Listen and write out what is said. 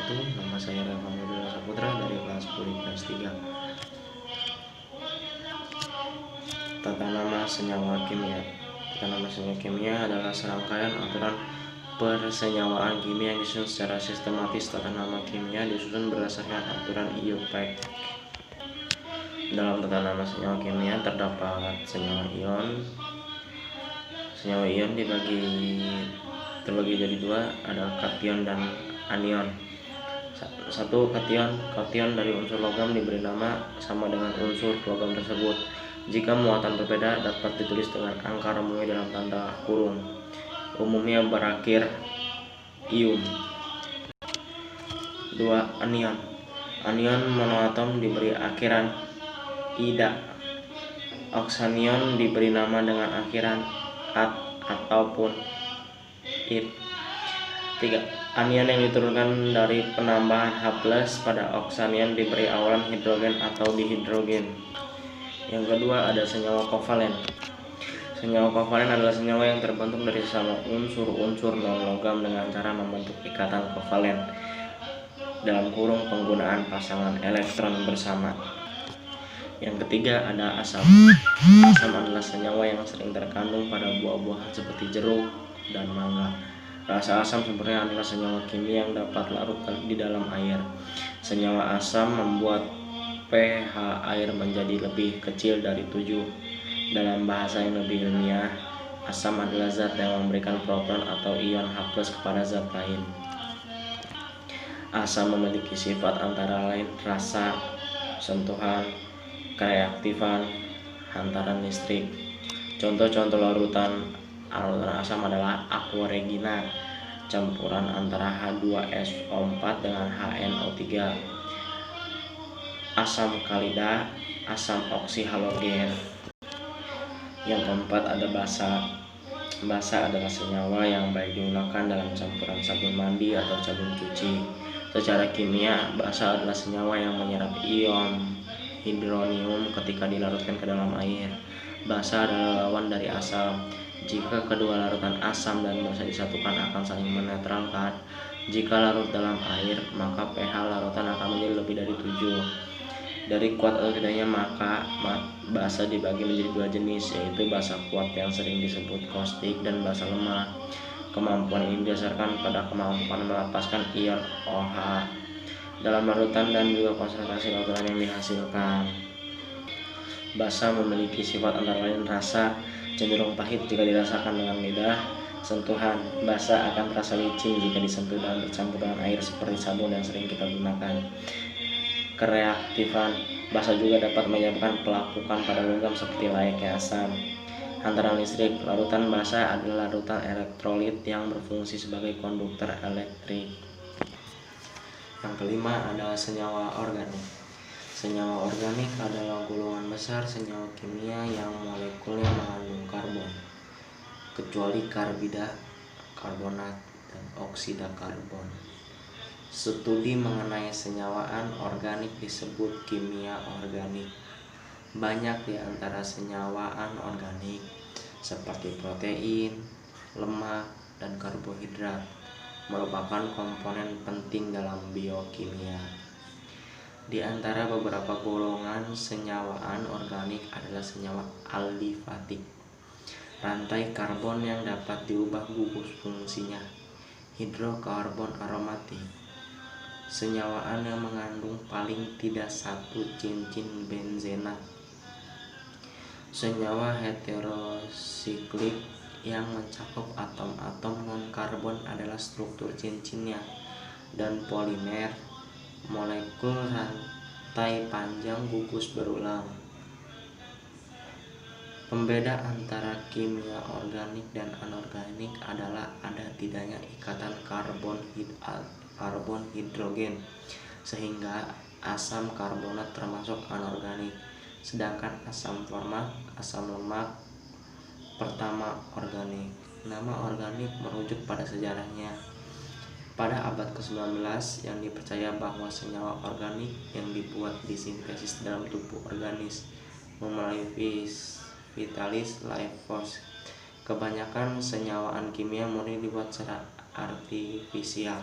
wabarakatuh. Nama saya Reva Nurul Saputra dari kelas 10 IPS 3. Tata nama senyawa kimia. Tata nama senyawa kimia adalah serangkaian aturan persenyawaan kimia yang disusun secara sistematis. Tata nama kimia disusun berdasarkan aturan IUPAC. Dalam tata nama senyawa kimia terdapat senyawa ion. Senyawa ion terbagi jadi dua, ada kation dan anion. Satu, kation dari unsur logam diberi nama sama dengan unsur logam tersebut. Jika muatan berbeda dapat ditulis dengan angka remui dalam tanda kurung, umumnya berakhir ium. 2. Anion. Anion monoatom diberi akhiran ida. Oksanion diberi nama dengan akhiran at ataupun it. 3. Anion yang diturunkan dari penambahan H+ pada oksanion diberi awalan hidrogen atau dihidrogen. Yang kedua, ada senyawa kovalen. Senyawa kovalen adalah senyawa yang terbentuk dari sesama unsur-unsur non-logam dengan cara membentuk ikatan kovalen dalam kurung penggunaan pasangan elektron bersama. Yang ketiga, ada asam. Asam adalah senyawa yang sering terkandung pada buah-buahan seperti jeruk dan mangga. Rasa asam sebenarnya adalah senyawa kimia yang dapat larut di dalam air. Senyawa asam membuat pH air menjadi lebih kecil dari 7. Dalam bahasa yang lebih ilmiah, asam adalah zat yang memberikan proton atau ion H+ kepada zat lain. Asam memiliki sifat antara lain rasa, sentuhan, kereaktifan, hantaran listrik. Contoh-contoh larutan asam adalah aqua regina, campuran antara H2SO4 dengan HNO3, asam kalida, asam oksihalogen. Yang keempat, ada basa. Basa adalah senyawa yang baik digunakan dalam campuran sabun mandi atau sabun cuci. Secara kimia, basa adalah senyawa yang menyerap ion hidronium ketika dilarutkan ke dalam air. Basa adalah lawan dari asam. Jika kedua larutan asam dan basa disatukan akan saling menetralkan. Jika larut dalam air, maka pH larutan akan menjadi lebih dari 7. Dari kuat atau tidaknya, maka basa dibagi menjadi dua jenis, yaitu basa kuat yang sering disebut kaustik dan basa lemah. Kemampuan ini didasarkan pada kemampuan melepaskan ion OH dalam larutan dan juga konsentrasi larutan yang dihasilkan. Basa memiliki sifat antara lain rasa, cenderung pahit jika dirasakan dengan lidah. Sentuhan, basa akan terasa licin jika disentuh dan bercampur dengan air seperti sabun yang sering kita gunakan. Kereaktifan, basa juga dapat menyebabkan pelapukan pada logam seperti layaknya asam. Hantaran listrik, larutan basa adalah larutan elektrolit yang berfungsi sebagai konduktor elektrik. Yang kelima, ada senyawa organik. Senyawa organik adalah golongan besar senyawa kimia yang molekulnya mengandung karbon, kecuali karbida, karbonat, dan oksida karbon. Studi mengenai senyawaan organik disebut kimia organik. Banyak di antara senyawaan organik seperti protein, lemak, dan karbohidrat merupakan komponen penting dalam biokimia. Di antara beberapa golongan senyawaan organik adalah senyawa aldifatik, rantai karbon yang dapat diubah gugus fungsinya, hidrokarbon aromatik, senyawaan yang mengandung paling tidak satu cincin benzena, senyawa heterosiklik yang mencakup atom-atom non-karbon adalah struktur cincinnya, dan polimer, molekul rantai panjang gugus berulang. Pembeda antara kimia organik dan anorganik adalah ada tidaknya ikatan karbon hidrogen, sehingga asam karbonat termasuk anorganik, sedangkan asam format, asam lemak pertama organik. Nama organik merujuk pada sejarahnya. Pada abad ke-19 yang dipercaya bahwa senyawa organik yang dibuat disintesis dalam tubuh organisme melalui vitalis life force. Kebanyakan senyawaan kimia murni dibuat secara artifisial.